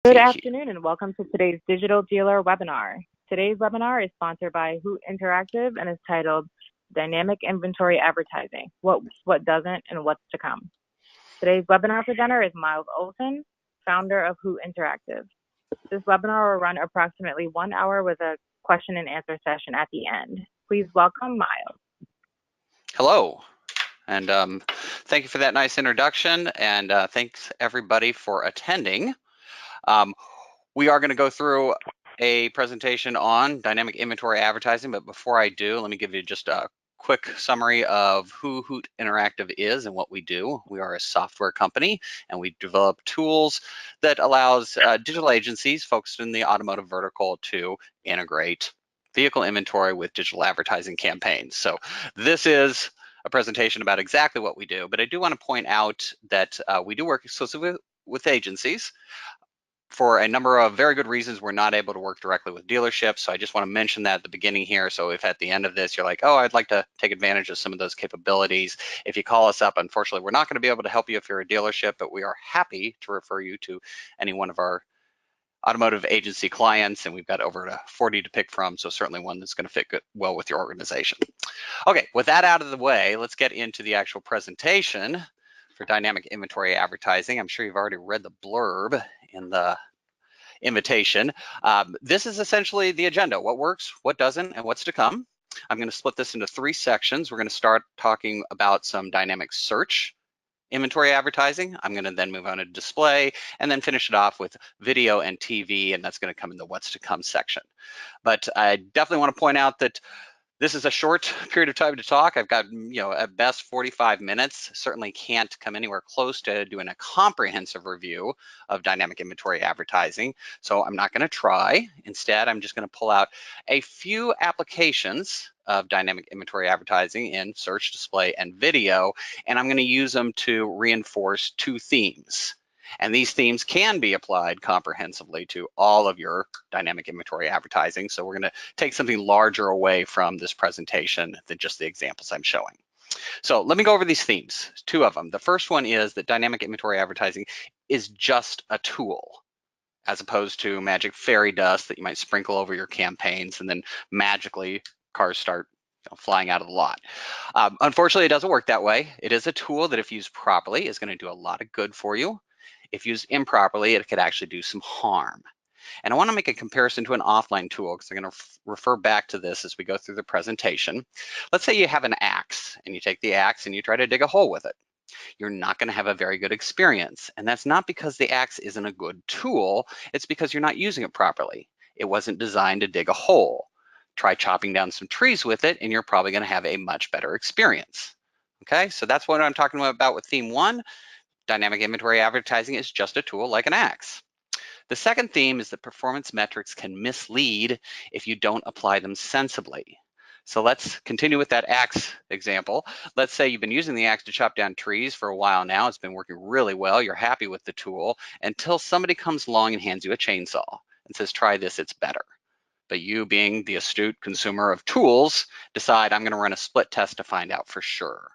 Good See here. afternoon and welcome to today's Digital Dealer webinar. Today's webinar is sponsored by Hoot Interactive and is titled Dynamic Inventory Advertising, what doesn't and what's to come. Today's webinar presenter is Miles Olson, founder of Hoot Interactive. This webinar will run approximately 1 hour with a question and answer session at the end. Please welcome Miles. Hello, and thank you for that nice introduction, and thanks everybody for attending. We are going to go through a presentation on dynamic inventory advertising, but before I do, let me give you just a quick summary of who Hoot Interactive is and what we do. We are a software company, and we develop tools that allows digital agencies focused in the automotive vertical to integrate vehicle inventory with digital advertising campaigns. So this is a presentation about exactly what we do, but I do want to point out that we do work exclusively with agencies. For a number of very good reasons, we're not able to work directly with dealerships. So I just want to mention that at the beginning here. So if at the end of this, you're like, oh, I'd like to take advantage of some of those capabilities, if you call us up, unfortunately, we're not going to be able to help you if you're a dealership, but we are happy to refer you to any one of our automotive agency clients. And we've got over 40 to pick from. So certainly one that's going to fit well with your organization. Okay, with that out of the way, let's get into the actual presentation for dynamic inventory advertising. I'm sure you've already read the blurb in the invitation. This is essentially the agenda: what works, what doesn't, and what's to come. I'm going to split this into 3 sections. We're going to start talking about some dynamic search inventory advertising. I'm going to then move on to display and then finish it off with video and TV, and that's going to come in the what's to come section. But I definitely want to point out that this is a short period of time to talk. I've got, at best 45 minutes. Certainly can't come anywhere close to doing a comprehensive review of dynamic inventory advertising. So I'm not going to try. Instead, I'm just going to pull out a few applications of dynamic inventory advertising in search, display, and video, and I'm going to use them to reinforce 2 themes. And these themes can be applied comprehensively to all of your dynamic inventory advertising. So we're going to take something larger away from this presentation than just the examples I'm showing. So let me go over these themes, 2 of them. The first one is that dynamic inventory advertising is just a tool, as opposed to magic fairy dust that you might sprinkle over your campaigns and then magically cars start flying out of the lot. Unfortunately, it doesn't work that way. It is a tool that, if used properly, is going to do a lot of good for you. If used improperly, it could actually do some harm. And I want to make a comparison to an offline tool, because I'm going to refer back to this as we go through the presentation. Let's say you have an axe, and you take the axe and you try to dig a hole with it. You're not going to have a very good experience. And that's not because the axe isn't a good tool. It's because you're not using it properly. It wasn't designed to dig a hole. Try chopping down some trees with it, and you're probably going to have a much better experience. Okay, so that's what I'm talking about with theme 1. Dynamic inventory advertising is just a tool like an axe. The second theme is that performance metrics can mislead if you don't apply them sensibly. So let's continue with that axe example. Let's say you've been using the axe to chop down trees for a while now. It's been working really well. You're happy with the tool until somebody comes along and hands you a chainsaw and says, try this, it's better. But you, being the astute consumer of tools, decide, I'm going to run a split test to find out for sure.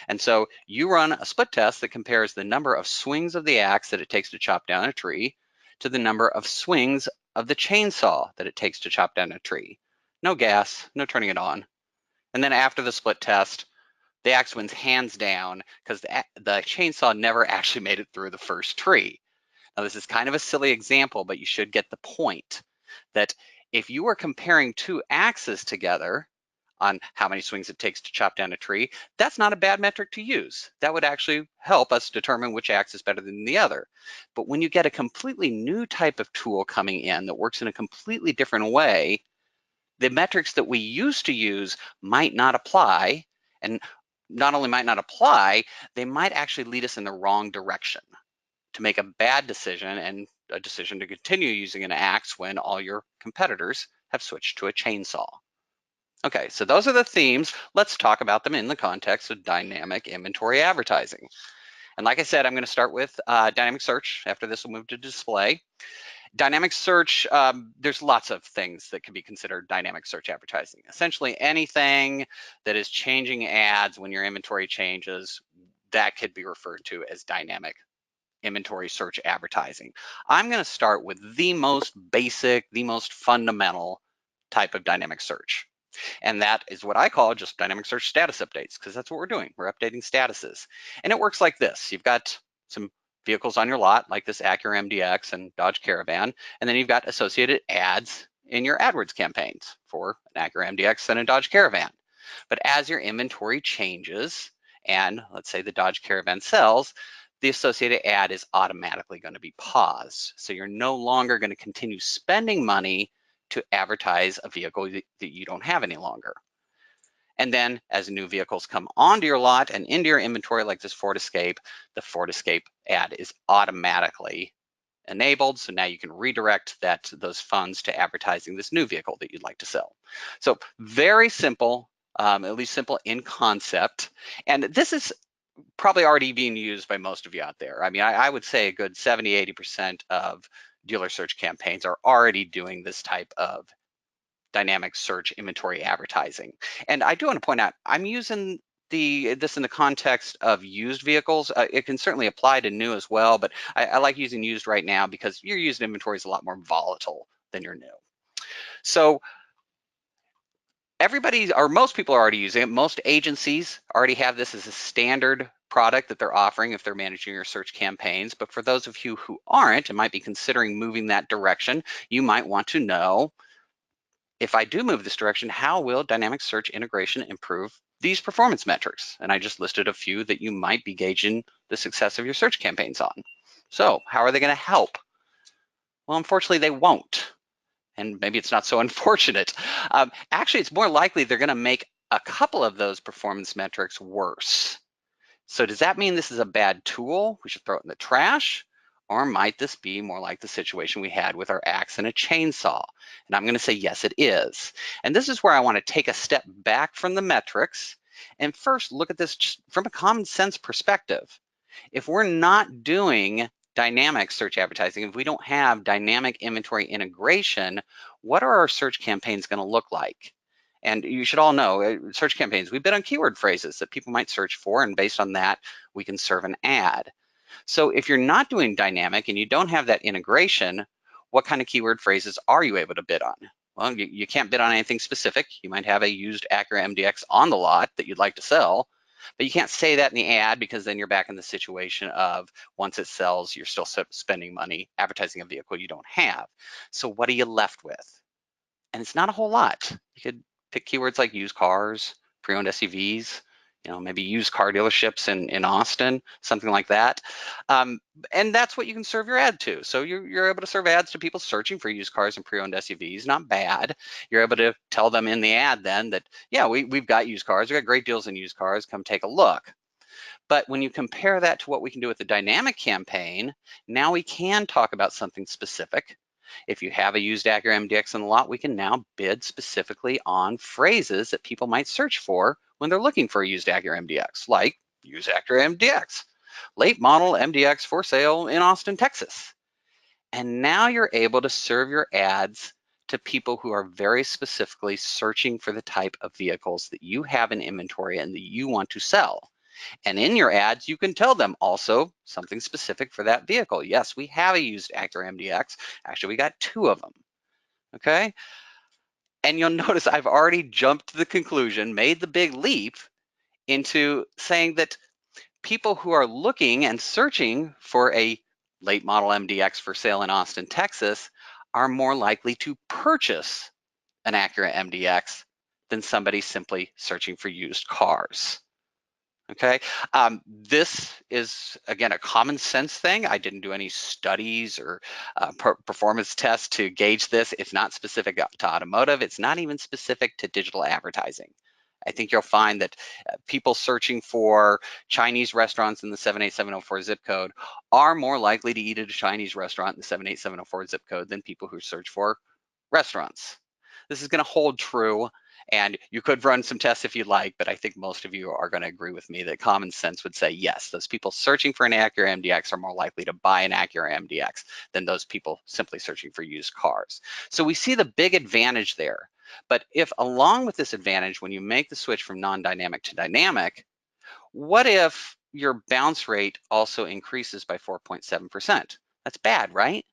And so you run a split test that compares the number of swings of the axe that it takes to chop down a tree to the number of swings of the chainsaw that it takes to chop down a tree. No gas, no turning it on. And then after the split test, the axe wins hands down because the chainsaw never actually made it through the first tree. Now, this is kind of a silly example, but you should get the point that if you were comparing 2 axes together on how many swings it takes to chop down a tree, that's not a bad metric to use. That would actually help us determine which axe is better than the other. But when you get a completely new type of tool coming in that works in a completely different way, the metrics that we used to use might not apply. And not only might not apply, they might actually lead us in the wrong direction to make a bad decision, and a decision to continue using an axe when all your competitors have switched to a chainsaw. Okay, so those are the themes. Let's talk about them in the context of dynamic inventory advertising. And like I said, I'm going to start with dynamic search. After this, we'll move to display. Dynamic search, there's lots of things that can be considered dynamic search advertising. Essentially anything that is changing ads when your inventory changes, that could be referred to as dynamic inventory search advertising. I'm going to start with the most basic, the most fundamental type of dynamic search. And that is what I call just dynamic search status updates, because that's what we're doing. We're updating statuses. And it works like this. You've got some vehicles on your lot, like this Acura MDX and Dodge Caravan, and then you've got associated ads in your AdWords campaigns for an Acura MDX and a Dodge Caravan. But as your inventory changes, and let's say the Dodge Caravan sells, the associated ad is automatically going to be paused. So you're no longer going to continue spending money to advertise a vehicle that you don't have any longer. And then as new vehicles come onto your lot and into your inventory, like this Ford Escape, the Ford Escape ad is automatically enabled. So now you can redirect those funds to advertising this new vehicle that you'd like to sell. So very simple, at least simple in concept. And this is probably already being used by most of you out there. I mean, I would say a good 70, 80% of dealer search campaigns are already doing this type of dynamic search inventory advertising. And I do want to point out, I'm using this in the context of used vehicles. It can certainly apply to new as well, but I like using used right now because your used inventory is a lot more volatile than your new. So everybody, or most people are already using it. Most agencies already have this as a standard product that they're offering if they're managing your search campaigns. But for those of you who aren't and might be considering moving that direction, you might want to know, if I do move this direction, how will dynamic search integration improve these performance metrics? And I just listed a few that you might be gauging the success of your search campaigns on. So how are they going to help? Well, unfortunately, they won't. And maybe it's not so unfortunate. Actually, it's more likely they're going to make a couple of those performance metrics worse. So does that mean this is a bad tool? We should throw it in the trash? Or might this be more like the situation we had with our axe and a chainsaw? And I'm going to say yes, it is. And this is where I want to take a step back from the metrics and first look at this just from a common sense perspective. If we're not doing dynamic search advertising, if we don't have dynamic inventory integration, what are our search campaigns going to look like? And you should all know, search campaigns, we bid on keyword phrases that people might search for, and based on that, we can serve an ad. So if you're not doing dynamic and you don't have that integration, what kind of keyword phrases are you able to bid on? Well, you can't bid on anything specific. You might have a used Acura MDX on the lot that you'd like to sell, but you can't say that in the ad because then you're back in the situation of once it sells, you're still spending money advertising a vehicle you don't have. So what are you left with? And it's not a whole lot. You could pick keywords like used cars, pre-owned SUVs, maybe used car dealerships in Austin, something like that. And that's what you can serve your ad to. So you're able to serve ads to people searching for used cars and pre-owned SUVs, not bad. You're able to tell them in the ad then that, yeah, we've got used cars, we've got great deals in used cars, come take a look. But when you compare that to what we can do with the dynamic campaign, now we can talk about something specific. If you have a used Acura MDX in the lot, we can now bid specifically on phrases that people might search for when they're looking for a used Acura MDX, like used Acura MDX, late model MDX for sale in Austin, Texas. And now you're able to serve your ads to people who are very specifically searching for the type of vehicles that you have in inventory and that you want to sell. And in your ads, you can tell them also something specific for that vehicle. Yes, we have a used Acura MDX. Actually, we got 2 of them, okay? And you'll notice I've already jumped to the conclusion, made the big leap into saying that people who are looking and searching for a late model MDX for sale in Austin, Texas, are more likely to purchase an Acura MDX than somebody simply searching for used cars. Okay, this is, again, a common sense thing. I didn't do any studies or performance tests to gauge this. It's not specific to automotive. It's not even specific to digital advertising. I think you'll find that people searching for Chinese restaurants in the 78704 zip code are more likely to eat at a Chinese restaurant in the 78704 zip code than people who search for restaurants. This is going to hold true. And you could run some tests if you'd like, but I think most of you are going to agree with me that common sense would say, yes, those people searching for an Acura MDX are more likely to buy an Acura MDX than those people simply searching for used cars. So we see the big advantage there. But if along with this advantage, when you make the switch from non-dynamic to dynamic, what if your bounce rate also increases by 4.7%. That's bad, right?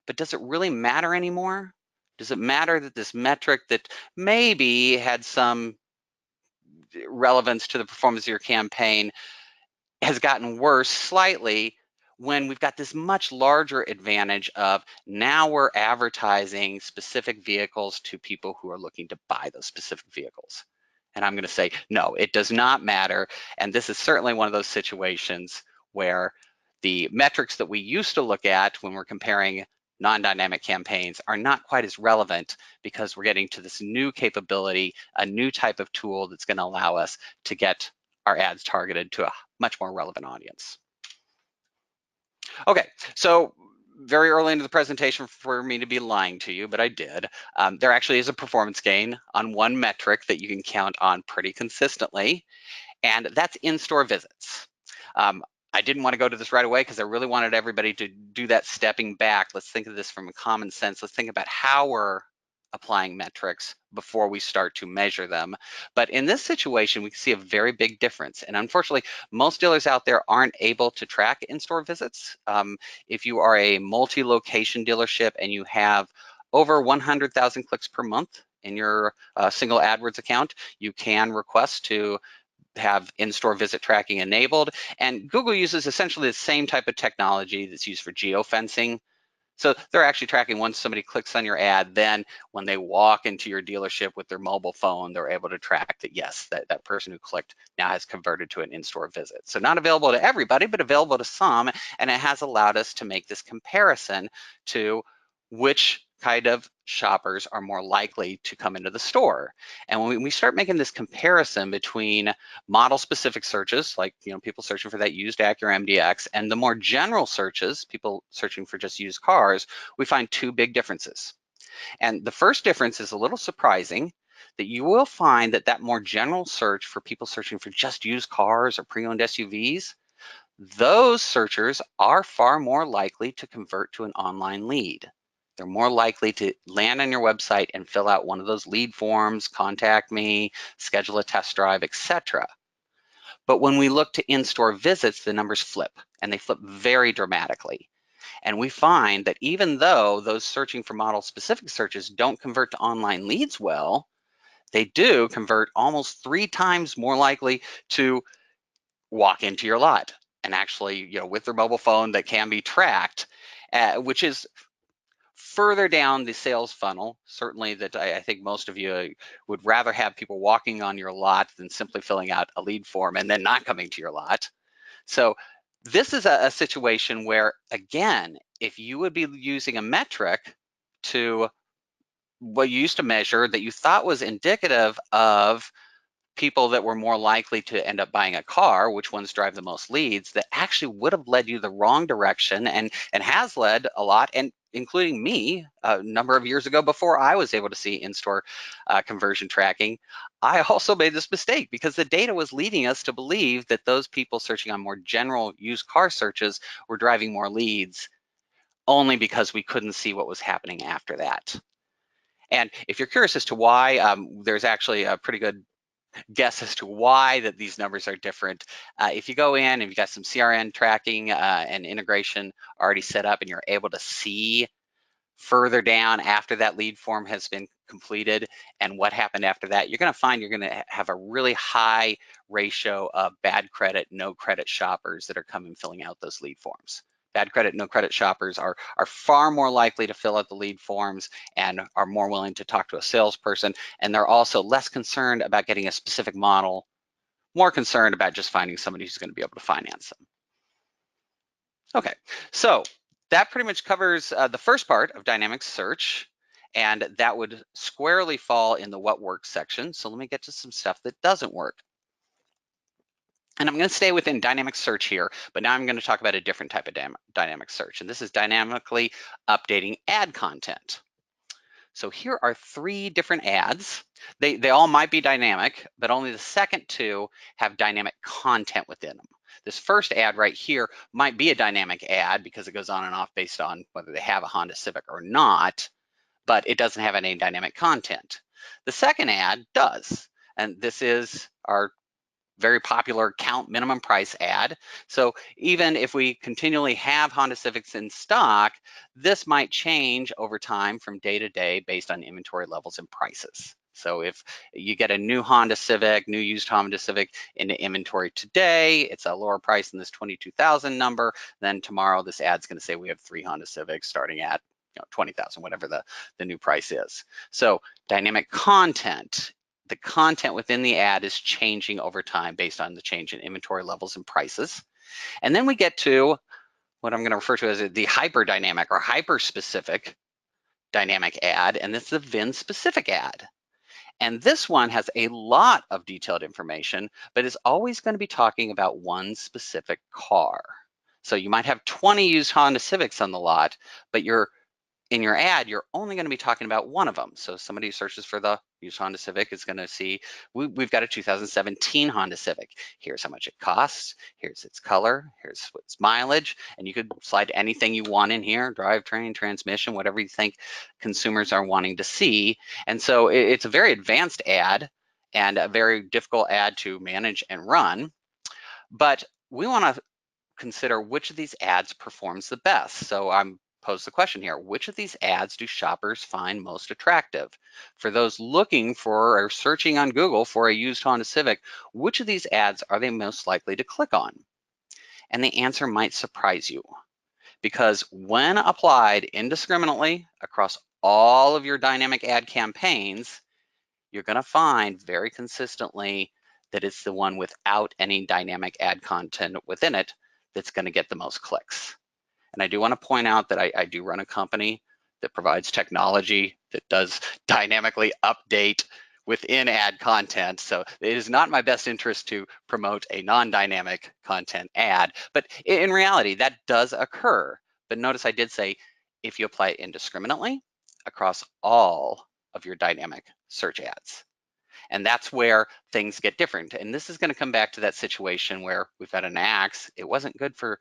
But does it really matter anymore? Does it matter that this metric that maybe had some relevance to the performance of your campaign has gotten worse slightly when we've got this much larger advantage of now we're advertising specific vehicles to people who are looking to buy those specific vehicles? And I'm going to say, no, it does not matter. And this is certainly one of those situations where the metrics that we used to look at when we're comparing non-dynamic campaigns are not quite as relevant because we're getting to this new capability, a new type of tool that's going to allow us to get our ads targeted to a much more relevant audience. Okay, so very early into the presentation for me to be lying to you, but I did. There actually is a performance gain on one metric that you can count on pretty consistently, and that's in-store visits. I didn't want to go to this right away because I really wanted everybody to do that stepping back. Let's think of this from a common sense. Let's think about how we're applying metrics before we start to measure them. But in this situation, we can see a very big difference. And unfortunately, most dealers out there aren't able to track in-store visits. If you are a multi-location dealership and you have over 100,000 clicks per month in your single AdWords account, you can request to have in-store visit tracking enabled. And Google uses essentially the same type of technology that's used for geofencing. So they're actually tracking once somebody clicks on your ad, then when they walk into your dealership with their mobile phone, they're able to track that, yes, that person who clicked now has converted to an in-store visit. So not available to everybody, but available to some, and it has allowed us to make this comparison to which kind of shoppers are more likely to come into the store. And when we start making this comparison between model-specific searches, like people searching for that used Acura MDX, and the more general searches, people searching for just used cars, we find two big differences. And the first difference is a little surprising, that you will find that more general search for people searching for just used cars or pre-owned SUVs, those searchers are far more likely to convert to an online lead. They're more likely to land on your website and fill out one of those lead forms, contact me, schedule a test drive, etc. But when we look to in-store visits, the numbers flip, and they flip very dramatically. And we find that even though those searching for model-specific searches don't convert to online leads well, they do convert almost 3 times more likely to walk into your lot and actually, with their mobile phone that can be tracked, which is further down the sales funnel. Certainly that I think most of you would rather have people walking on your lot than simply filling out a lead form and then not coming to your lot. So this is a situation where, again, if you would be using a metric to what you used to measure that you thought was indicative of people that were more likely to end up buying a car, which ones drive the most leads, that actually would have led you the wrong direction and has led a lot, and including me a number of years ago before I was able to see in-store conversion tracking. I also made this mistake because the data was leading us to believe that those people searching on more general used car searches were driving more leads only because we couldn't see what was happening after that. And if you're curious as to why, there's actually a pretty good guess as to why that these numbers are different. If you go in and you've got some CRM tracking and integration already set up and you're able to see further down after that lead form has been completed and what happened after that, you're going to find you're going to have a really high ratio of bad credit, no credit shoppers that are coming filling out those lead forms. Bad credit, no credit shoppers are far more likely to fill out the lead forms and are more willing to talk to a salesperson. And they're also less concerned about getting a specific model, more concerned about just finding somebody who's going to be able to finance them. Okay, so that pretty much covers the first part of dynamic search, and that would squarely fall in the what works section. So let me get to some stuff that doesn't work. And I'm going to stay within dynamic search here, but now I'm going to talk about a different type of dynamic search, and this is dynamically updating ad content. So here are 3 different ads. They all might be dynamic, but only the second 2 have dynamic content within them. This first ad right here might be a dynamic ad because it goes on and off based on whether they have a Honda Civic or not, but it doesn't have any dynamic content. The second ad does, and this is our very popular count minimum price ad. So even if we continually have Honda Civics in stock, this might change over time from day to day based on inventory levels and prices. So if you get a new Honda Civic, new used Honda Civic into inventory today, it's a lower price than this 22,000 number, then tomorrow this ad's gonna say we have 3 Honda Civics starting at 20,000, whatever the new price is. So dynamic content, the content within the ad is changing over time based on the change in inventory levels and prices. And then we get to what I'm going to refer to as the hyper-dynamic or hyper-specific dynamic ad, and this is the VIN-specific ad. And this one has a lot of detailed information, but is always going to be talking about one specific car. So you might have 20 used Honda Civics on the lot, but in your ad, you're only going to be talking about one of them. So somebody who searches for the used Honda Civic is going to see, we've got a 2017 Honda Civic. Here's how much it costs. Here's its color. Here's its mileage. And you could slide anything you want in here, drivetrain, transmission, whatever you think consumers are wanting to see. And so it's a very advanced ad and a very difficult ad to manage and run. But we want to consider which of these ads performs the best. So I'm pose the question here, which of these ads do shoppers find most attractive? For those looking for or searching on Google for a used Honda Civic, which of these ads are they most likely to click on? And the answer might surprise you, because when applied indiscriminately across all of your dynamic ad campaigns, you're going to find very consistently that it's the one without any dynamic ad content within it that's going to get the most clicks. And I do want to point out that I do run a company that provides technology that does dynamically update within ad content. So it is not my best interest to promote a non-dynamic content ad, but in reality, that does occur. But notice I did say, if you apply it indiscriminately across all of your dynamic search ads. And that's where things get different. And this is going to come back to that situation where we've got an axe. It wasn't good for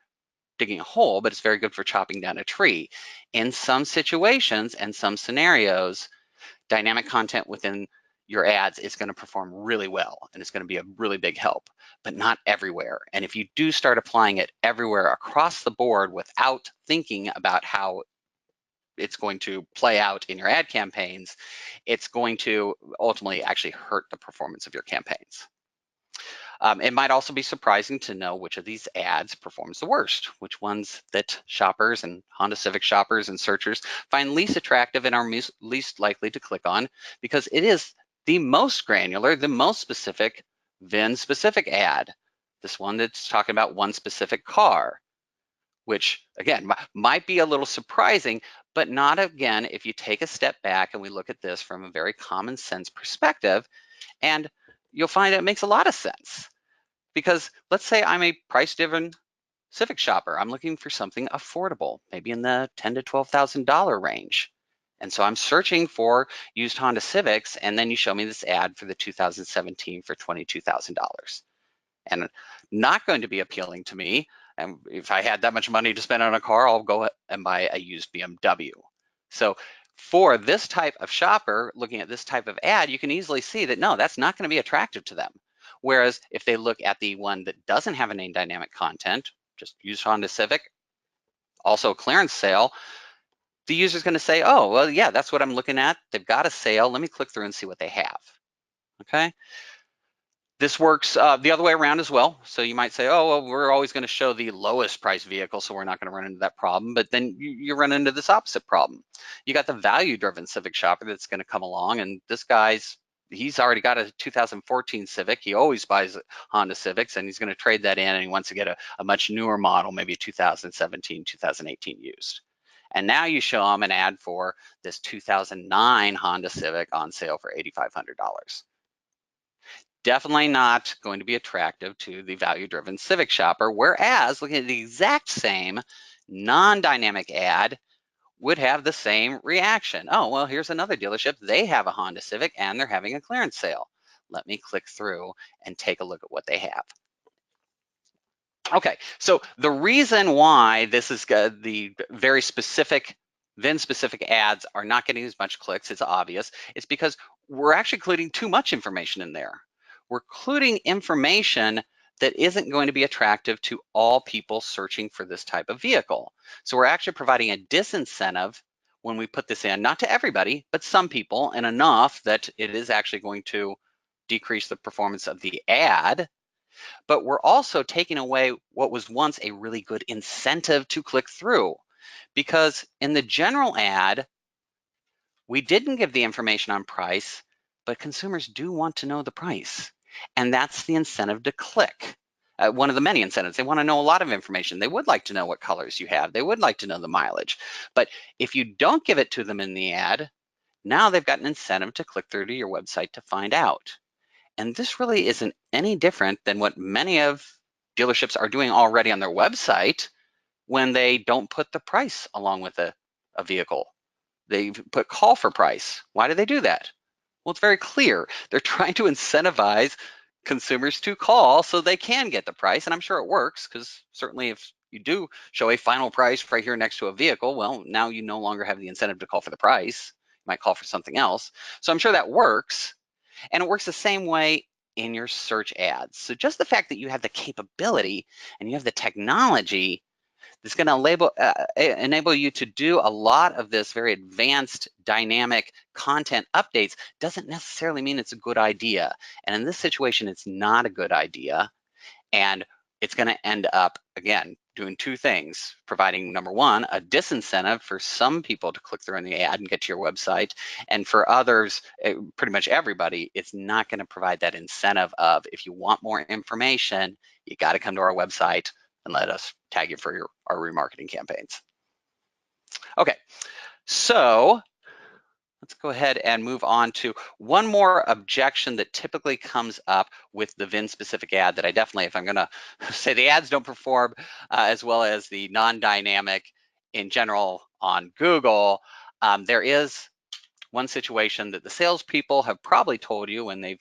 digging a hole, but it's very good for chopping down a tree. In some situations and some scenarios, dynamic content within your ads is going to perform really well, and it's going to be a really big help, but not everywhere. And if you do start applying it everywhere across the board without thinking about how it's going to play out in your ad campaigns, it's going to ultimately actually hurt the performance of your campaigns. It might also be surprising to know which of these ads performs the worst, which ones that shoppers and Honda Civic shoppers and searchers find least attractive and are least likely to click on, because it is the most granular, the most specific VIN-specific ad. This one that's talking about one specific car, which again might be a little surprising, but not again if you take a step back and we look at this from a very common sense perspective, and you'll find it makes a lot of sense. Because let's say I'm a price-driven Civic shopper. I'm looking for something affordable, maybe in the $10,000 to $12,000 range. And so I'm searching for used Honda Civics, and then you show me this ad for the 2017 for $22,000. And not going to be appealing to me. And if I had that much money to spend on a car, I'll go and buy a used BMW. So for this type of shopper, looking at this type of ad, you can easily see that no, that's not going to be attractive to them. Whereas if they look at the one that doesn't have any dynamic content, just used Honda Civic, also a clearance sale, the user's going to say, oh, well, yeah, that's what I'm looking at. They've got a sale. Let me click through and see what they have. Okay. This works the other way around as well. So you might say, oh, well, we're always going to show the lowest price vehicle, so we're not going to run into that problem. But then you run into this opposite problem. You got the value-driven Civic shopper that's going to come along, and this he's already got a 2014 Civic. He always buys Honda Civics, and he's going to trade that in, and he wants to get a much newer model, maybe 2017, 2018 used. And now you show him an ad for this 2009 Honda Civic on sale for $8,500. Definitely not going to be attractive to the value-driven Civic shopper, whereas looking at the exact same non-dynamic ad would have the same reaction. Oh, well, here's another dealership. They have a Honda Civic and they're having a clearance sale. Let me click through and take a look at what they have. Okay, so the reason why this is the very specific VIN-specific ads are not getting as much clicks, it's obvious. It's because we're actually including too much information in there. we're including information that isn't going to be attractive to all people searching for this type of vehicle. So we're actually providing a disincentive when we put this in, not to everybody, but some people, and enough that it is actually going to decrease the performance of the ad. But we're also taking away what was once a really good incentive to click through. Because in the general ad, we didn't give the information on price, but consumers do want to know the price. And that's the incentive to click. One of the many incentives. They want to know a lot of information. They would like to know what colors you have. They would like to know the mileage. But if you don't give it to them in the ad, now they've got an incentive to click through to your website to find out. And this really isn't any different than what many of dealerships are doing already on their website when they don't put the price along with a vehicle. They put call for price. Why do they do that? Well, it's very clear. They're trying to incentivize consumers to call so they can get the price. And I'm sure it works, because certainly if you do show a final price right here next to a vehicle, well, now you no longer have the incentive to call for the price. You might call for something else. So I'm sure that works. And it works the same way in your search ads. So just the fact that you have the capability and you have the technology that's going to enable you to do a lot of this very advanced dynamic content updates doesn't necessarily mean it's a good idea. And in this situation, it's not a good idea. And it's going to end up, again, doing two things: providing, number one, a disincentive for some people to click through in the ad and get to your website. And for others, pretty much everybody, it's not going to provide that incentive of, if you want more information, you got to come to our website and let us tag you for our remarketing campaigns. Okay, so let's go ahead and move on to one more objection that typically comes up with the VIN-specific ad that I definitely, if I'm going to say the ads don't perform as well as the non-dynamic in general on Google, there is one situation that the salespeople have probably told you when they've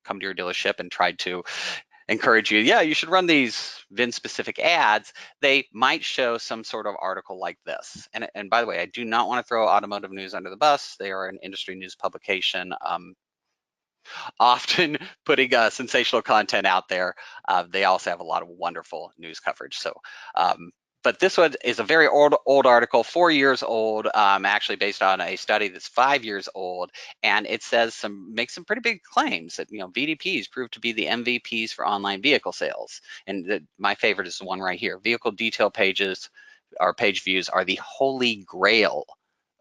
come to your dealership and tried to encourage you, yeah, you should run these VIN-specific ads. They might show some sort of article like this. And by the way, I do not want to throw Automotive News under the bus. They are an industry news publication, often putting sensational content out there. They also have a lot of wonderful news coverage. So, but this one is a very old article, 4 years old, actually based on a study that's 5 years old, and it says makes some pretty big claims that, VDPs prove to be the MVPs for online vehicle sales. And my favorite is the one right here: vehicle detail pages, or page views, are the holy grail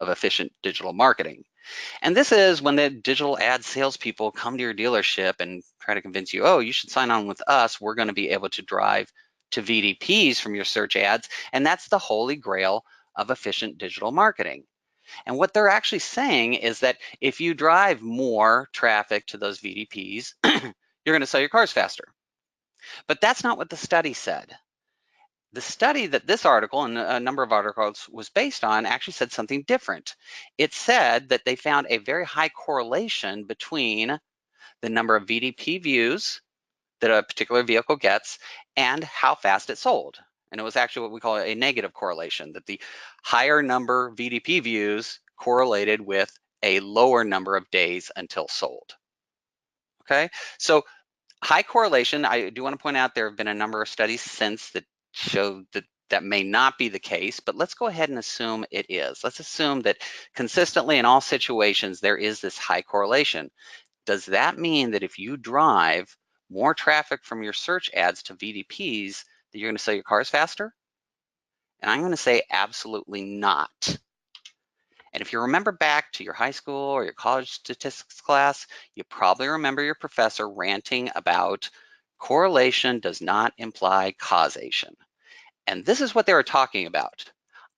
of efficient digital marketing. And this is when the digital ad salespeople come to your dealership and try to convince you, oh, you should sign on with us. We're going to be able to drive to VDPs from your search ads. And that's the holy grail of efficient digital marketing. And what they're actually saying is that if you drive more traffic to those VDPs, you're going to sell your cars faster. But that's not what the study said. The study that this article and a number of articles was based on actually said something different. It said that they found a very high correlation between the number of VDP views that a particular vehicle gets and how fast it sold. And it was actually what we call a negative correlation, that the higher number VDP views correlated with a lower number of days until sold. Okay, so high correlation. I do want to point out there have been a number of studies since that show that that may not be the case, but let's go ahead and assume it is. Let's assume that consistently in all situations there is this high correlation. Does that mean that if you drive more traffic from your search ads to VDPs, that you're going to sell your cars faster? And I'm going to say absolutely not. And if you remember back to your high school or your college statistics class, you probably remember your professor ranting about correlation does not imply causation. And this is what they were talking about.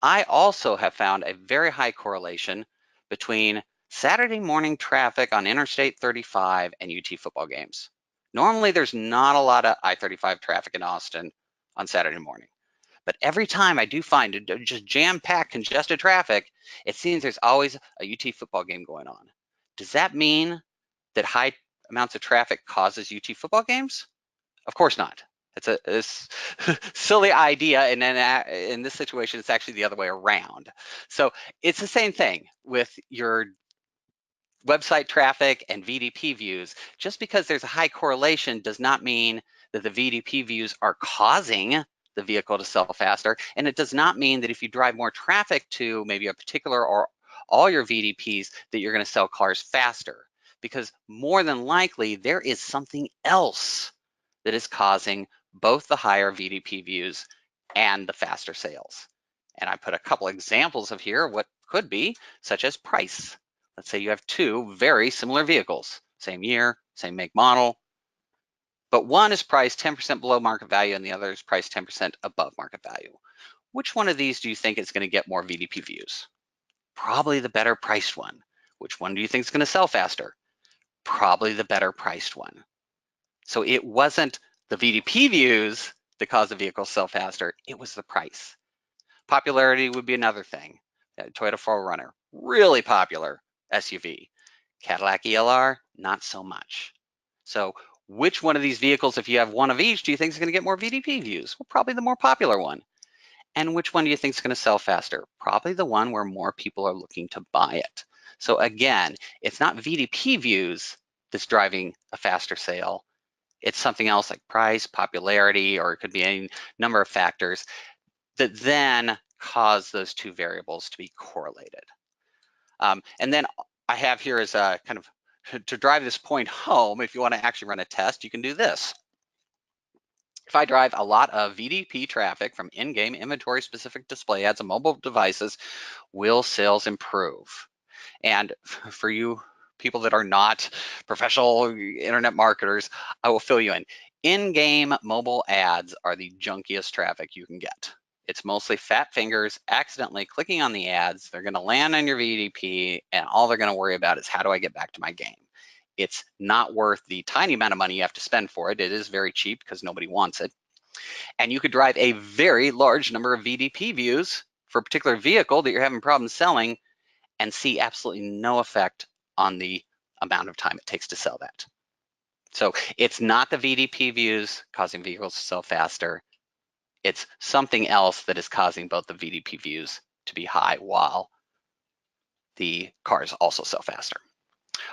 I also have found a very high correlation between Saturday morning traffic on Interstate 35 and UT football games. Normally, there's not a lot of I-35 traffic in Austin on Saturday morning. But every time I do find just jam-packed, congested traffic, it seems there's always a UT football game going on. Does that mean that high amounts of traffic causes UT football games? Of course not. It's a silly idea, and then in this situation, it's actually the other way around. So it's the same thing with your website traffic and VDP views. Just because there's a high correlation does not mean that the VDP views are causing the vehicle to sell faster. And it does not mean that if you drive more traffic to maybe a particular or all your VDPs that you're going to sell cars faster. Because more than likely, there is something else that is causing both the higher VDP views and the faster sales. And I put a couple examples of here what could be, such as price. Let's say you have two very similar vehicles, same year, same make, model, but one is priced 10% below market value and the other is priced 10% above market value. Which one of these do you think is going to get more VDP views? Probably the better priced one. Which one do you think is going to sell faster? Probably the better priced one. So it wasn't the VDP views that caused the vehicle to sell faster, it was the price. Popularity would be another thing. Toyota 4Runner, really popular SUV. Cadillac ELR, not so much. So which one of these vehicles, if you have one of each, do you think is going to get more VDP views? Well, probably the more popular one. And which one do you think is going to sell faster? Probably the one where more people are looking to buy it. So again, it's not VDP views that's driving a faster sale. It's something else like price, popularity, or it could be any number of factors that then cause those two variables to be correlated. And then I have here as a kind of, to drive this point home, if you want to actually run a test, you can do this. If I drive a lot of VDP traffic from in-game inventory-specific display ads on mobile devices, will sales improve? And for you people that are not professional internet marketers, I will fill you in. In-game mobile ads are the junkiest traffic you can get. It's mostly fat fingers accidentally clicking on the ads. They're going to land on your VDP, and all they're going to worry about is how do I get back to my game? It's not worth the tiny amount of money you have to spend for it. It is very cheap because nobody wants it. And you could drive a very large number of VDP views for a particular vehicle that you're having problems selling and see absolutely no effect on the amount of time it takes to sell that. So it's not the VDP views causing vehicles to sell faster. It's something else that is causing both the VDP views to be high while the cars also sell faster.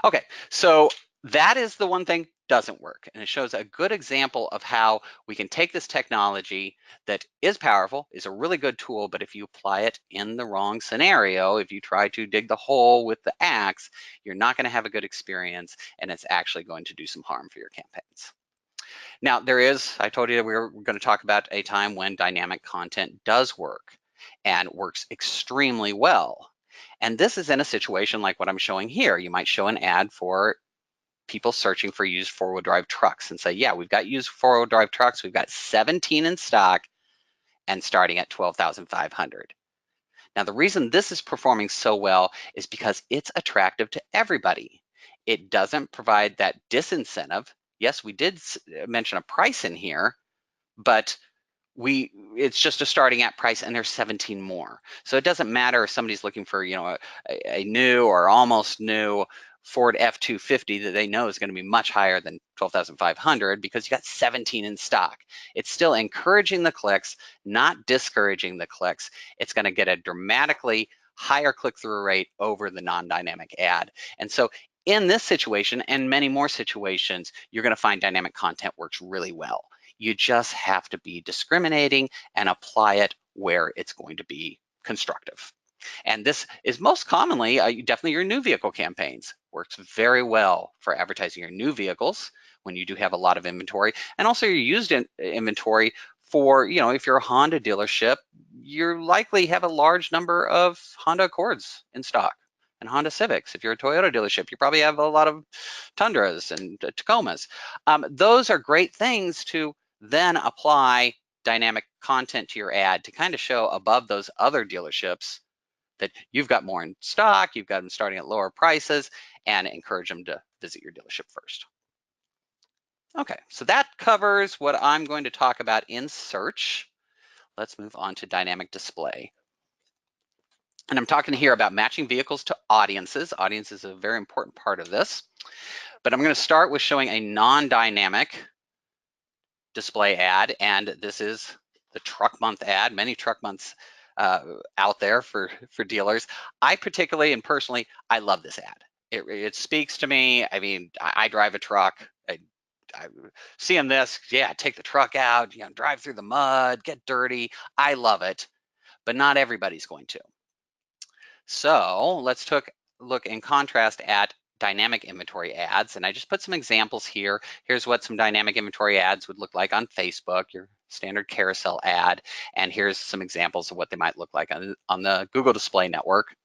Okay, so that is the one thing doesn't work. And it shows a good example of how we can take this technology that is powerful, is a really good tool, but if you apply it in the wrong scenario, if you try to dig the hole with the axe, you're not going to have a good experience, and it's actually going to do some harm for your campaigns. Now, there is, I told you that we were going to talk about a time when dynamic content does work and works extremely well. And this is in a situation like what I'm showing here. You might show an ad for people searching for used four-wheel drive trucks and say, yeah, we've got used four-wheel drive trucks. We've got 17 in stock and starting at $12,500. Now, the reason this is performing so well is because it's attractive to everybody. It doesn't provide that disincentive. Yes, we did mention a price in here, but it's just a starting at price and there's 17 more. So it doesn't matter if somebody's looking for, you know, a new or almost new Ford F-250 that they know is going to be much higher than 12,500 because you got 17 in stock. It's still encouraging the clicks, not discouraging the clicks. It's going to get a dramatically higher click-through rate over the non-dynamic ad. And so in this situation and many more situations, you're going to find dynamic content works really well. You just have to be discriminating and apply it where it's going to be constructive. And this is most commonly, definitely your new vehicle campaigns. Works very well for advertising your new vehicles when you do have a lot of inventory, and also your used inventory for, you know, if you're a Honda dealership, you likely have a large number of Honda Accords in stock and Honda Civics. If you're a Toyota dealership, you probably have a lot of Tundras and Tacomas. Those are great things to then apply dynamic content to your ad to kind of show above those other dealerships that you've got more in stock, you've got them starting at lower prices, and encourage them to visit your dealership first. Okay, so that covers what I'm going to talk about in search. Let's move on to dynamic display. And I'm talking here about matching vehicles to audiences. Audience is a very important part of this. But I'm going to start with showing a non-dynamic display ad, and this is the truck month ad. Many truck months out there for dealers. I particularly and personally, I love this ad. it speaks to me. I mean, I drive a truck. I seeing this, yeah, take the truck out, drive through the mud, get dirty. I love it, but not everybody's going to. So let's look in contrast at dynamic inventory ads. And I just put some examples here. Here's what some dynamic inventory ads would look like on Facebook, your standard carousel ad. And here's some examples of what they might look like on the Google Display Network.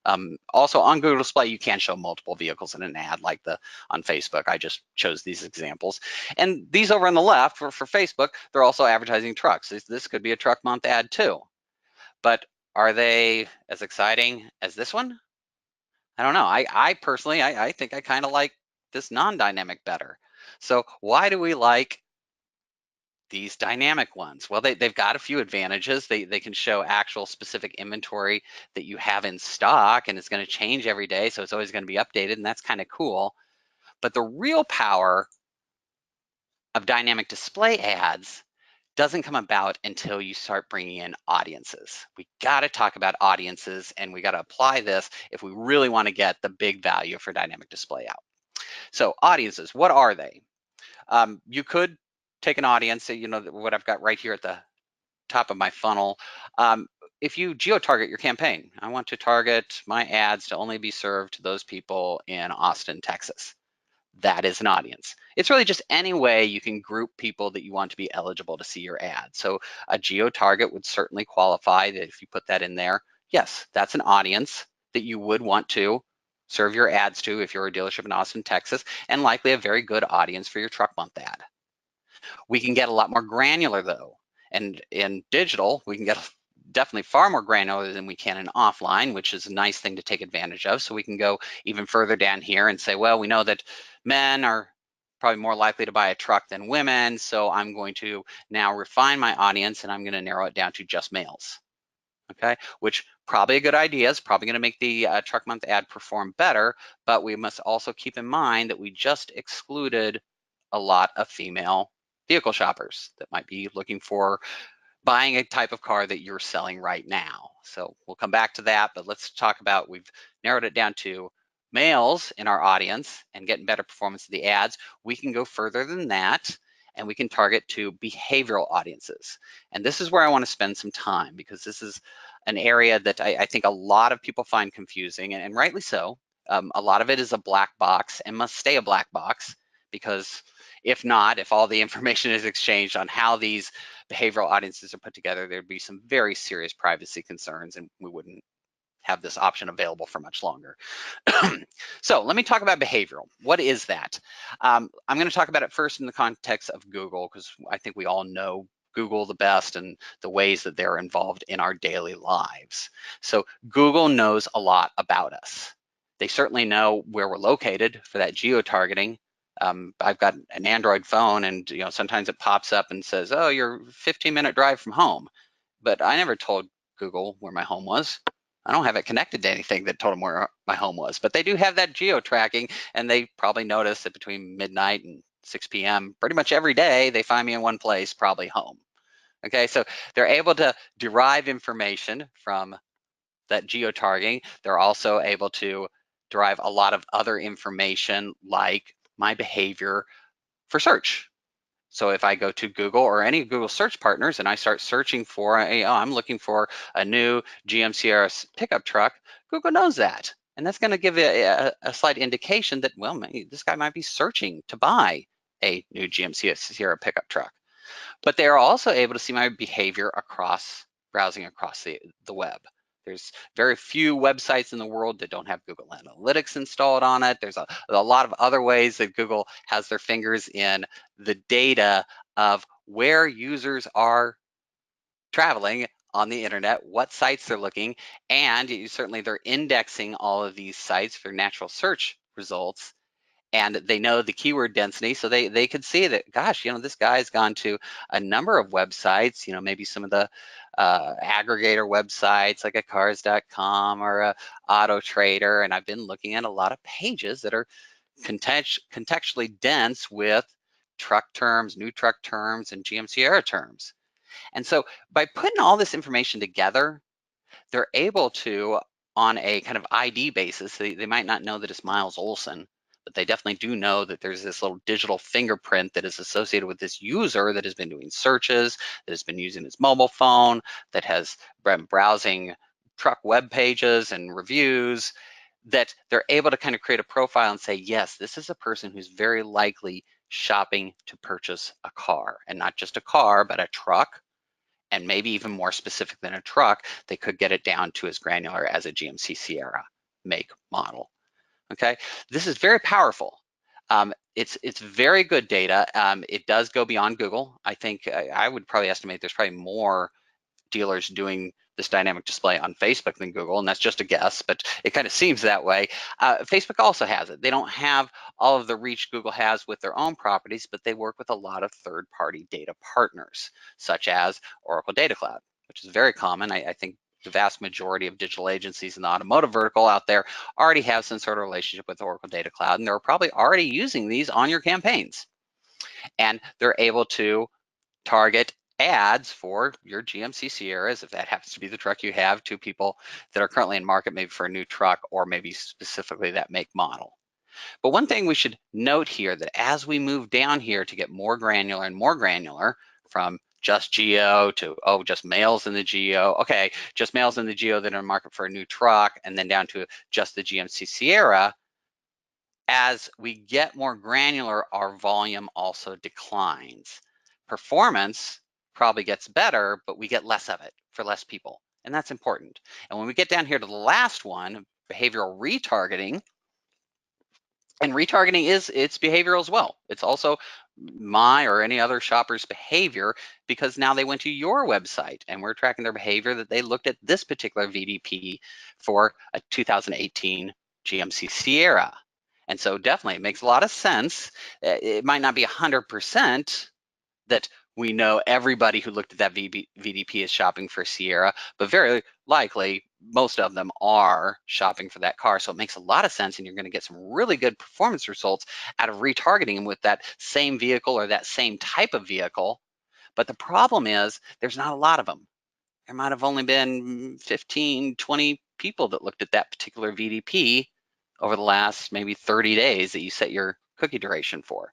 Also on Google Display, you can show multiple vehicles in an ad like on Facebook. I just chose these examples. And these over on the left for Facebook, they're also advertising trucks. This could be a truck month ad too. But are they as exciting as this one? I don't know. I personally, I think I kind of like this non-dynamic better. So why do we like these dynamic ones? Well, they've got a few advantages. They can show actual specific inventory that you have in stock, and it's going to change every day, so it's always going to be updated, and that's kind of cool. But the real power of dynamic display ads doesn't come about until you start bringing in audiences. We got to talk about audiences, and we got to apply this if we really want to get the big value for dynamic display out. So audiences, what are they? You could take an audience, what I've got right here at the top of my funnel. If you geo-target your campaign, I want to target my ads to only be served to those people in Austin, Texas. That is an audience. It's really just any way you can group people that you want to be eligible to see your ad. So a geo-target would certainly qualify that if you put that in there. Yes, that's an audience that you would want to serve your ads to if you're a dealership in Austin, Texas, and likely a very good audience for your truck month ad. We can get a lot more granular though. And in digital, we can get definitely far more granular than we can in offline, which is a nice thing to take advantage of. So we can go even further down here and say, well, we know that men are probably more likely to buy a truck than women. So I'm going to now refine my audience and I'm going to narrow it down to just males. Okay, which probably a good idea, is probably going to make the truck month ad perform better, but we must also keep in mind that we just excluded a lot of female vehicle shoppers that might be looking for buying a type of car that you're selling right now. So we'll come back to that, but let's talk about, we've narrowed it down to males in our audience and getting better performance of the ads. We can go further than that, and we can target to behavioral audiences. And this is where I want to spend some time, because this is an area that I think a lot of people find confusing, and rightly so. A lot of it is a black box and must stay a black box, because if not, if all the information is exchanged on how these behavioral audiences are put together, there'd be some very serious privacy concerns, and we wouldn't have this option available for much longer. So let me talk about behavioral. What is that? I'm going to talk about it first in the context of Google, because I think we all know Google the best and the ways that they're involved in our daily lives. So Google knows a lot about us. They certainly know where we're located for that geo-targeting. I've got an Android phone, and sometimes it pops up and says, oh, you're a 15-minute drive from home. But I never told Google where my home was. I don't have it connected to anything that told them where my home was, but they do have that geo tracking, and they probably notice that between midnight and 6 p.m. pretty much every day they find me in one place, probably home. Okay, so they're able to derive information from that geo targeting. They're also able to derive a lot of other information like my behavior for search. So if I go to Google or any Google search partners and I start searching for, I'm looking for a new GM Sierra pickup truck, Google knows that. And that's going to give a slight indication that, well, maybe this guy might be searching to buy a new GM Sierra pickup truck. But they are also able to see my behavior across browsing across the web. There's very few websites in the world that don't have Google Analytics installed on it. There's a lot of other ways that Google has their fingers in the data of where users are traveling on the internet, what sites they're looking, and certainly they're indexing all of these sites for natural search results. And they know the keyword density, so they could see that, gosh, this guy's gone to a number of websites, maybe some of the aggregator websites like a cars.com or a Auto Trader, and I've been looking at a lot of pages that are contextually dense with truck terms, new truck terms, and GM Sierra terms. And so by putting all this information together, they're able to, on a kind of ID basis. They might not know that it's Miles Olson, but they definitely do know that there's this little digital fingerprint that is associated with this user that has been doing searches, that has been using his mobile phone, that has been browsing truck web pages and reviews, that they're able to kind of create a profile and say, yes, this is a person who's very likely shopping to purchase a car, and not just a car, but a truck, and maybe even more specific than a truck. They could get it down to as granular as a GMC Sierra make, model. Okay, this is very powerful. It's very good data. It does go beyond Google. I think I would probably estimate there's probably more dealers doing this dynamic display on Facebook than Google, and that's just a guess, but it kind of seems that way. Facebook also has it. They don't have all of the reach Google has with their own properties, but they work with a lot of third-party data partners, such as Oracle Data Cloud, which is very common. I think the vast majority of digital agencies in the automotive vertical out there already have some sort of relationship with Oracle Data Cloud, and they're probably already using these on your campaigns. And they're able to target ads for your GMC Sierras, if that happens to be the truck you have, to people that are currently in market, maybe for a new truck or maybe specifically that make model. But one thing we should note here, that as we move down here to get more granular and more granular, from just geo to, oh, just males in the geo, okay, just males in the geo that are in market for a new truck, and then down to just the GMC Sierra, as we get more granular, our volume also declines. Performance probably gets better, but we get less of it for less people, and that's important. And when we get down here to the last one, behavioral retargeting, and retargeting it's behavioral as well. It's also my or any other shopper's behavior, because now they went to your website and we're tracking their behavior, that they looked at this particular VDP for a 2018 GMC Sierra. And so definitely it makes a lot of sense. It might not be 100% that we know everybody who looked at that VDP is shopping for Sierra, but very likely most of them are shopping for that car. So it makes a lot of sense, and you're going to get some really good performance results out of retargeting with that same vehicle or that same type of vehicle. But the problem is there's not a lot of them. There might have only been 15, 20 people that looked at that particular VDP over the last maybe 30 days that you set your cookie duration for.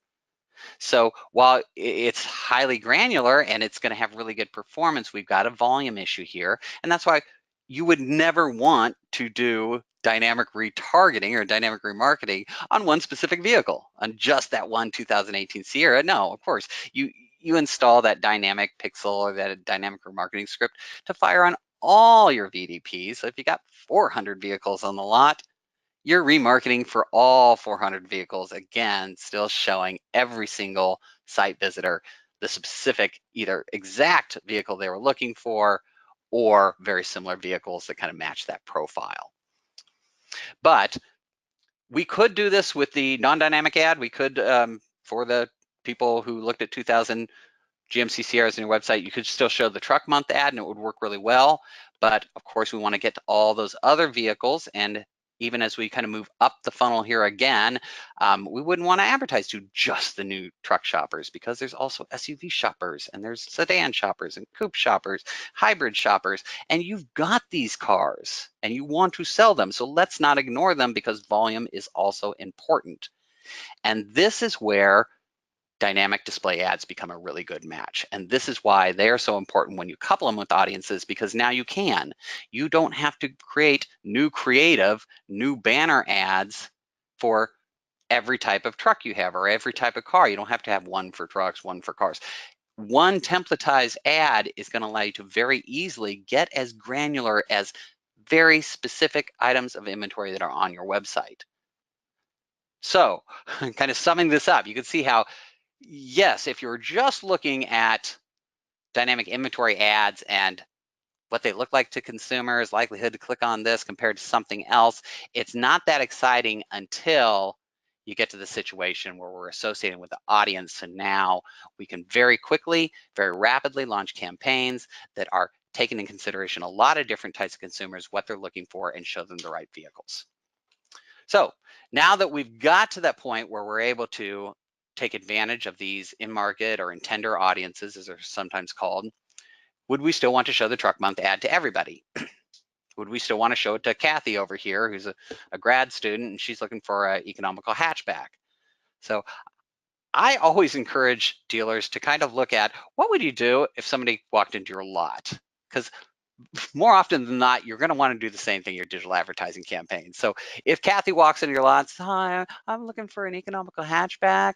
So while it's highly granular and it's going to have really good performance, we've got a volume issue here. And that's why you would never want to do dynamic retargeting or dynamic remarketing on one specific vehicle, on just that one 2018 Sierra. No, of course, you install that dynamic pixel or that dynamic remarketing script to fire on all your VDPs. So if you got 400 vehicles on the lot, you're remarketing for all 400 vehicles, again, still showing every single site visitor the specific, either exact vehicle they were looking for or very similar vehicles that kind of match that profile. But we could do this with the non-dynamic ad. We could, for the people who looked at 2000 GMC Sierras on your website, you could still show the truck month ad and it would work really well. But of course, we want to get to all those other vehicles, and even as we kind of move up the funnel here again, we wouldn't want to advertise to just the new truck shoppers, because there's also SUV shoppers, and there's sedan shoppers, and coupe shoppers, hybrid shoppers, and you've got these cars and you want to sell them. So let's not ignore them, because volume is also important. And this is where dynamic display ads become a really good match. And this is why they are so important when you couple them with audiences, because now you don't have to create new creative, new banner ads for every type of truck you have or every type of car. You don't have to have one for trucks, one for cars. One templatized ad is going to allow you to very easily get as granular as very specific items of inventory that are on your website. So kind of summing this up, you can see how, yes, if you're just looking at dynamic inventory ads and what they look like to consumers, likelihood to click on this compared to something else, it's not that exciting until you get to the situation where we're associating with the audience. And now we can very quickly, very rapidly launch campaigns that are taking into consideration a lot of different types of consumers, what they're looking for, and show them the right vehicles. So now that we've got to that point where we're able to take advantage of these in-market or intender audiences, as they're sometimes called, would we still want to show the truck month ad to everybody? Would we still want to show it to Kathy over here, who's a grad student, and she's looking for an economical hatchback? So I always encourage dealers to kind of look at, what would you do if somebody walked into your lot? Because more often than not, you're going to want to do the same thing in your digital advertising campaign. So if Kathy walks into your lot and says, "Hi, I'm looking for an economical hatchback,"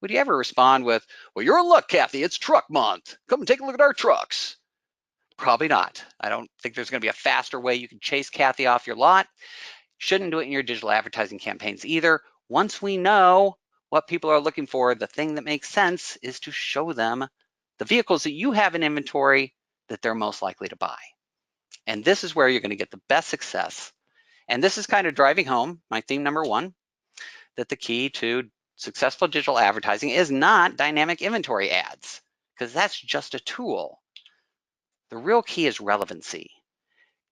would you ever respond with, "Well, you're in luck, Kathy, it's truck month. Come and take a look at our trucks"? Probably not. I don't think there's going to be a faster way you can chase Kathy off your lot. Shouldn't do it in your digital advertising campaigns either. Once we know what people are looking for, the thing that makes sense is to show them the vehicles that you have in inventory that they're most likely to buy. And this is where you're going to get the best success. And this is kind of driving home my theme number one, that the key to successful digital advertising is not dynamic inventory ads, because that's just a tool. The real key is relevancy.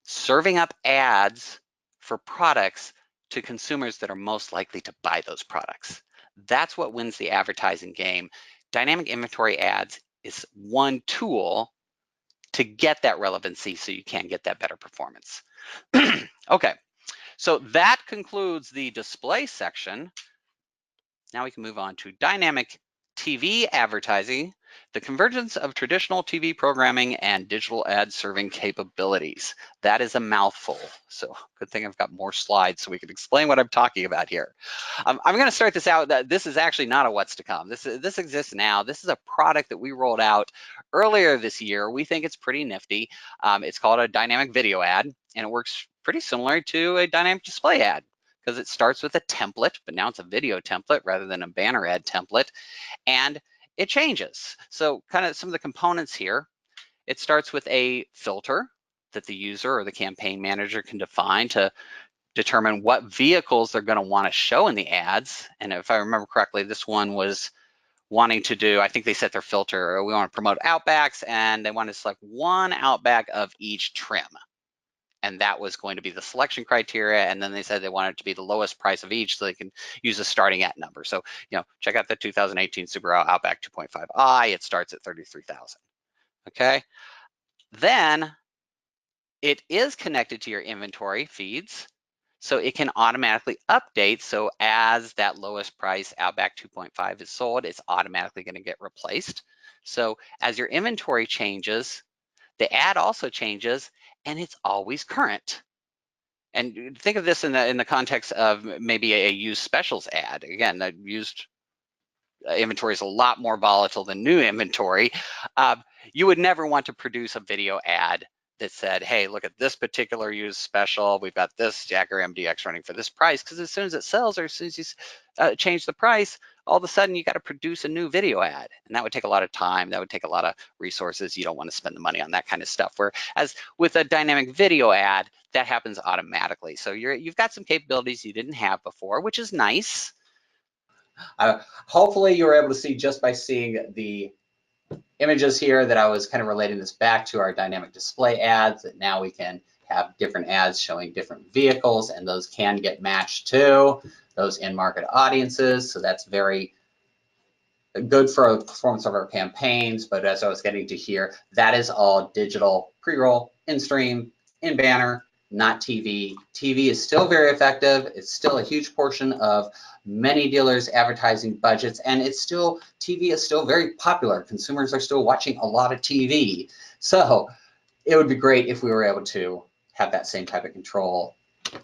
Serving up ads for products to consumers that are most likely to buy those products. That's what wins the advertising game. Dynamic inventory ads is one tool to get that relevancy so you can get that better performance. Okay, so that concludes the display section. Now we can move on to dynamic TV advertising, the convergence of traditional TV programming and digital ad serving capabilities. That is a mouthful. So good thing I've got more slides so we can explain what I'm talking about here. I'm going to start this out that this is actually not a what's to come. This exists now. This is a product that we rolled out earlier this year. We think it's pretty nifty. It's called a dynamic video ad, and it works pretty similar to a dynamic display ad, because it starts with a template, but now it's a video template rather than a banner ad template, and it changes. So kind of some of the components here, it starts with a filter that the user or the campaign manager can define to determine what vehicles they're going to want to show in the ads. And if I remember correctly, this one was wanting to do, I think they set their filter, we want to promote Outbacks, and they want to select one Outback of each trim. And that was going to be the selection criteria. And then they said they wanted it to be the lowest price of each so they can use a starting at number. So, check out the 2018 Subaru Outback 2.5i. It starts at $33,000. Okay. Then it is connected to your inventory feeds, so it can automatically update. So as that lowest price Outback 2.5 is sold, it's automatically going to get replaced. So as your inventory changes, the ad also changes, and it's always current. And think of this in the context of maybe a used specials ad. Again, that used inventory is a lot more volatile than new inventory. You would never want to produce a video ad that said, "Hey, look at this particular used special. We've got this Jaguar MDX running for this price," because as soon as it sells or as soon as you change the price, all of a sudden you got to produce a new video ad, and that would take a lot of time. That would take a lot of resources. You don't want to spend the money on that kind of stuff. Whereas with a dynamic video ad, that happens automatically. So you've got some capabilities you didn't have before, which is nice. Hopefully you were able to see just by seeing the images here that I was kind of relating this back to our dynamic display ads, that now we can have different ads showing different vehicles, and those can get matched to those in-market audiences. So that's very good for the performance of our campaigns. But as I was getting to here, that is all digital pre-roll, in-stream, in-banner, not TV. TV is still very effective. It's still a huge portion of many dealers' advertising budgets, and TV is still very popular. Consumers are still watching a lot of TV. So it would be great if we were able to have that same type of control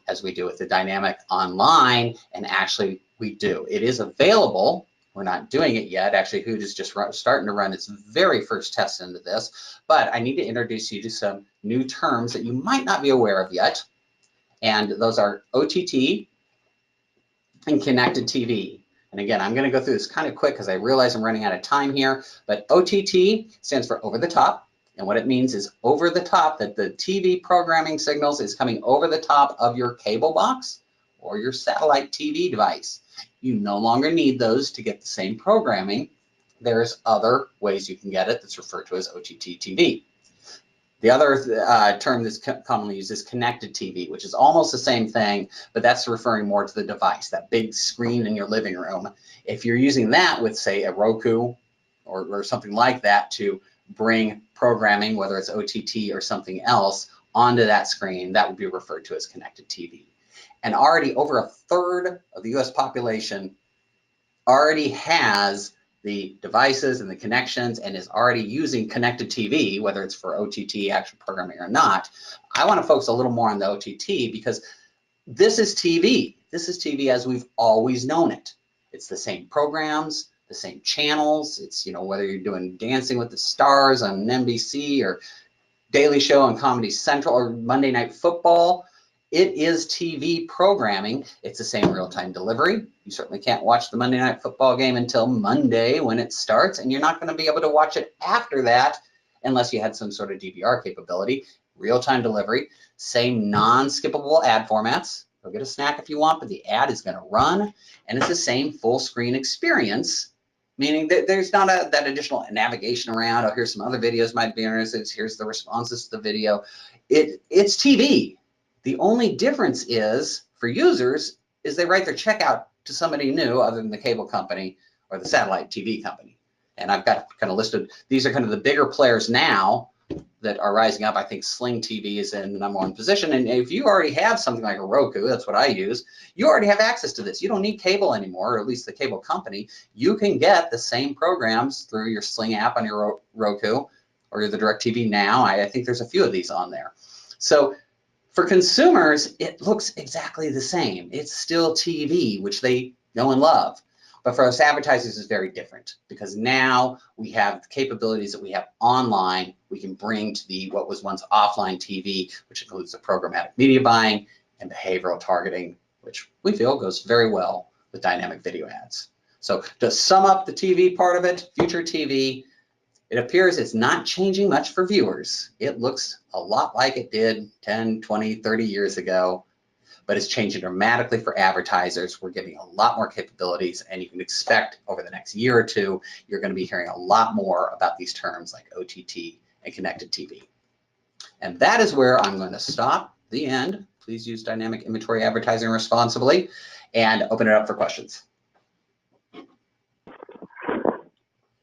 as we do with the dynamic online, and actually we do. It is available. We're not doing it yet. Actually, Hoot is just starting to run its very first test into this, but I need to introduce you to some new terms that you might not be aware of yet, and those are OTT and Connected TV. And again, I'm going to go through this kind of quick because I realize I'm running out of time here, but OTT stands for over the top, and what it means is over the top, that the TV programming signals is coming over the top of your cable box or your satellite TV device. You no longer need those to get the same programming. There's other ways you can get it that's referred to as OTT TV. The other term that's commonly used is connected TV, which is almost the same thing, but that's referring more to the device, that big screen in your living room. If you're using that with, say, a Roku or something like that to bring programming, whether it's OTT or something else, onto that screen, that would be referred to as connected TV. And already over a third of the US population already has the devices and the connections and is already using connected TV, whether it's for OTT actual programming or not. I want to focus a little more on the OTT because this is TV. This is TV as we've always known it. It's the same programs, the same channels. It's, you know, whether you're doing Dancing with the Stars on NBC or Daily Show on Comedy Central or Monday Night Football. It is TV programming. It's the same real-time delivery. You certainly can't watch the Monday Night Football game until Monday when it starts, and you're not going to be able to watch it after that unless you had some sort of DVR capability. Real-time delivery, same non-skippable ad formats. Go get a snack if you want, but the ad is going to run, and it's the same full-screen experience, meaning that there's not that additional navigation around. Oh, here's some other videos might be interested. Here's the responses to the video. It's TV. The only difference is for users is they write their check out to somebody new other than the cable company or the satellite TV company. And I've got kind of listed, these are kind of the bigger players now that are rising up. I think Sling TV is in the #1 position. And if you already have something like a Roku, that's what I use, you already have access to this. You don't need cable anymore, or at least the cable company. You can get the same programs through your Sling app on your Roku or the DirecTV Now. I think there's a few of these on there. So for consumers, it looks exactly the same. It's still TV, which they know and love. But for us advertisers, it's very different because now we have the capabilities that we have online, we can bring to the what was once offline TV, which includes the programmatic media buying and behavioral targeting, which we feel goes very well with dynamic video ads. So to sum up the TV part of it, future TV, it appears it's not changing much for viewers. It looks a lot like it did 10, 20, 30 years ago, but it's changing dramatically for advertisers. We're getting a lot more capabilities, and you can expect over the next year or two, you're going to be hearing a lot more about these terms like OTT and connected TV. And that is where I'm going to stop the end. Please use dynamic inventory advertising responsibly and open it up for questions.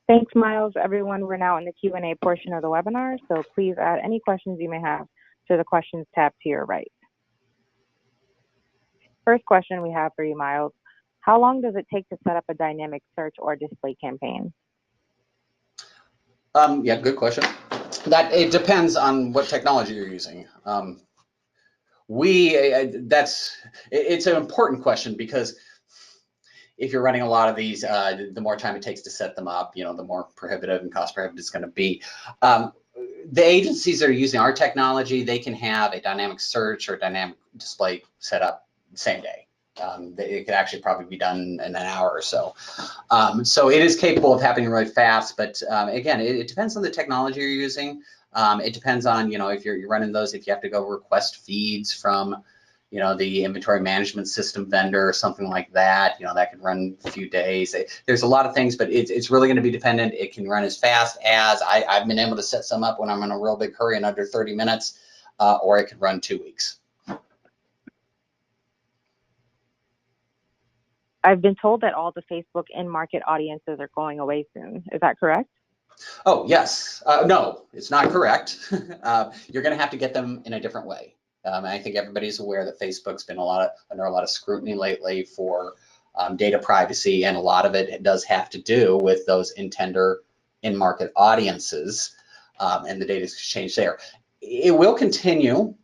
Thanks, Miles. Everyone, we're now in the Q&A portion of the webinar, so please add any questions you may have to the questions tab to your right. First question we have for you, Miles. How long does it take to set up a dynamic search or display campaign? Yeah, good question. It depends on what technology you're using. It's an important question because if you're running a lot of these, the more time it takes to set them up, you know, the more prohibitive and cost prohibitive it's going to be. The agencies that are using our technology, they can have a dynamic search or dynamic display set up the same day. It could actually probably be done in an hour or so. So it is capable of happening really fast, but again, it depends on the technology you're using. It depends on, you know, if you're running those, if you have to go request feeds from, you know, the inventory management system vendor or something like that, you know, that could run a few days. There's a lot of things, but it's really going to be dependent. It can run as fast as I've been able to set some up when I'm in a real big hurry in under 30 minutes, or it could run 2 weeks. I've been told that all the Facebook in-market audiences are going away soon. Is that correct? Oh, yes. No, it's not correct. You're going to have to get them in a different way. I think everybody's aware that Facebook's been under a lot of scrutiny lately for data privacy, and a lot of it does have to do with those in-market audiences and the data exchange there. It will continue,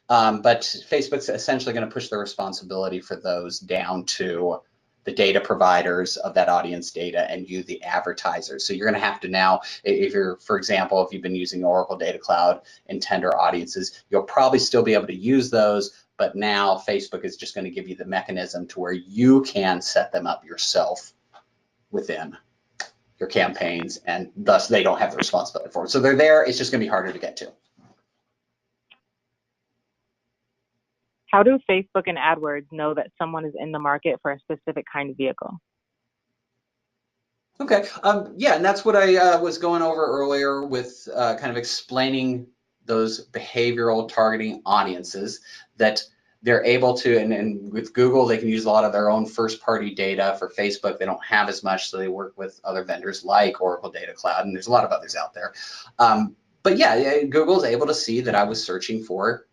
but Facebook's essentially going to push the responsibility for those down to the data providers of that audience data and you, the advertisers. So you're going to have to now, if you're, for example, if you've been using Oracle Data Cloud and tender audiences, you'll probably still be able to use those, but now Facebook is just going to give you the mechanism to where you can set them up yourself within your campaigns, and thus they don't have the responsibility for it. So they're there, it's just going to be harder to get to. How do Facebook and AdWords know that someone is in the market for a specific kind of vehicle? Okay, yeah, and that's what I was going over earlier with kind of explaining those behavioral targeting audiences that they're able to, and with Google, they can use a lot of their own first-party data. For Facebook, they don't have as much, so they work with other vendors like Oracle Data Cloud, and there's a lot of others out there. But yeah, Google's able to see that I was searching for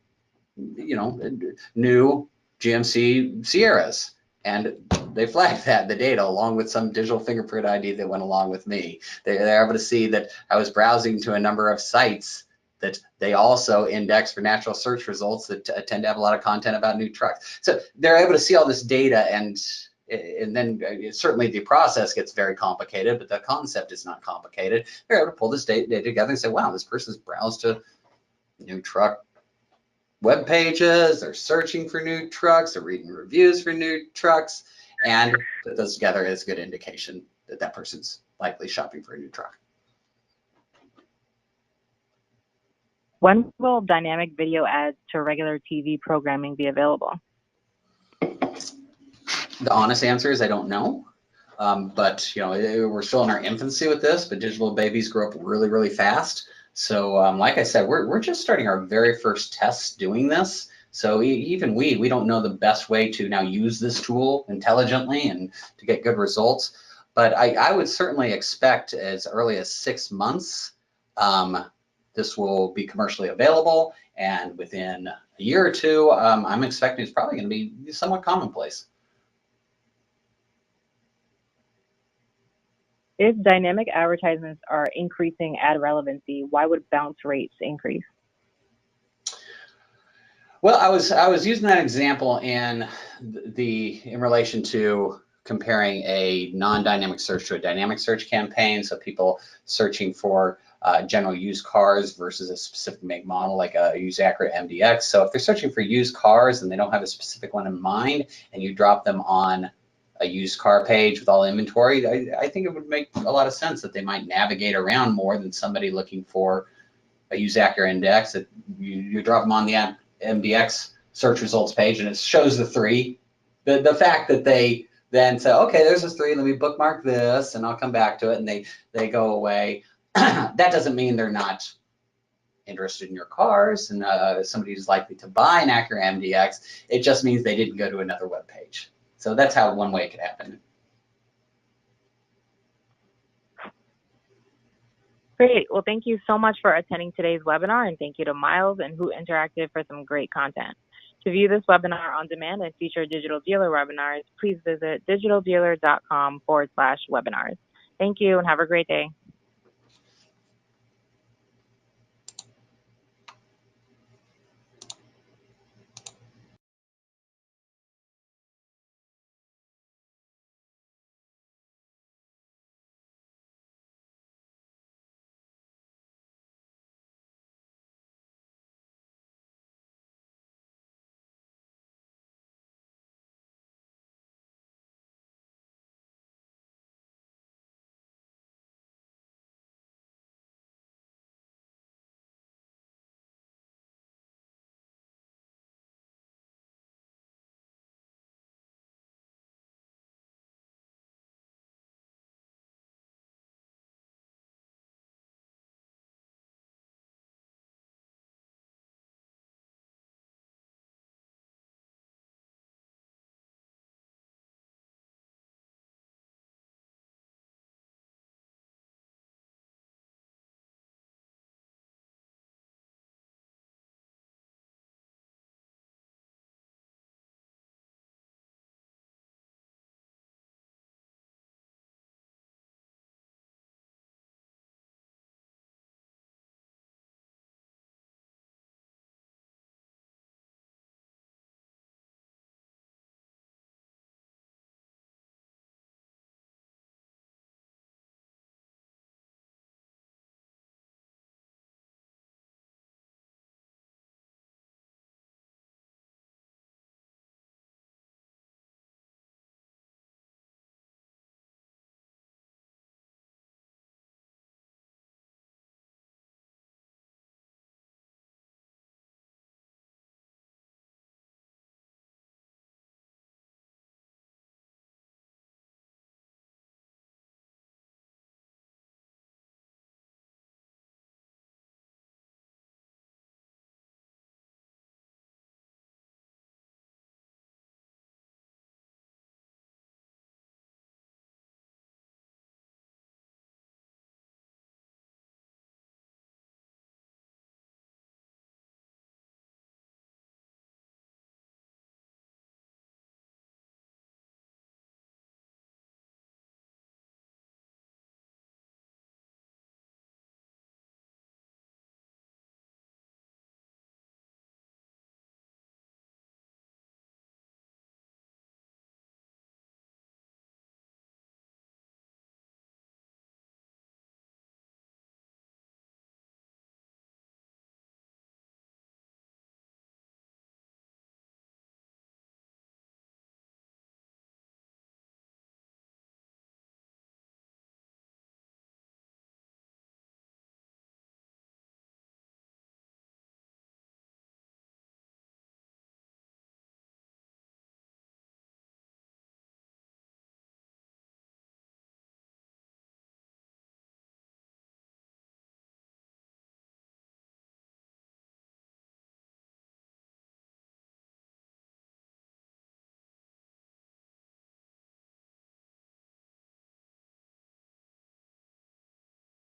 new GMC Sierras. And they flagged that, the data, along with some digital fingerprint ID that went along with me. They're able to see that I was browsing to a number of sites that they also index for natural search results that tend to have a lot of content about new trucks. So they're able to see all this data, and then certainly the process gets very complicated, but the concept is not complicated. They're able to pull this data together and say, wow, this person's browsed to new truck web pages, they're searching for new trucks, they're reading reviews for new trucks, and put those together as a good indication that that person's likely shopping for a new truck. When will dynamic video ads to regular TV programming be available? The honest answer is I don't know. But we're still in our infancy with this, but digital babies grow up really, really fast. So like I said, we're just starting our very first tests doing this. So even we don't know the best way to now use this tool intelligently and to get good results. But I would certainly expect as early as 6 months, this will be commercially available. And within a year or two, I'm expecting it's probably going to be somewhat commonplace. If dynamic advertisements are increasing ad relevancy, why would bounce rates increase? Well, I was using that example in relation to comparing a non-dynamic search to a dynamic search campaign. So people searching for general used cars versus a specific make model, like a use accurate MDX. So if they're searching for used cars and they don't have a specific one in mind, and you drop them on a used car page with all inventory, I think it would make a lot of sense that they might navigate around more than somebody looking for a use accurate index. That you drop them on the MDX search results page and it shows the 3. The fact that they then say, okay, there's this 3, let me bookmark this and I'll come back to it, and they go away. That doesn't mean they're not interested in your cars and somebody who's likely to buy an accurate MDX. It just means they didn't go to another web page. So that's how one way it could happen. Great. Well, thank you so much for attending today's webinar, and thank you to Miles and Who Interactive for some great content. To view this webinar on demand and future Digital Dealer webinars, please visit digitaldealer.com/webinars. Thank you and have a great day.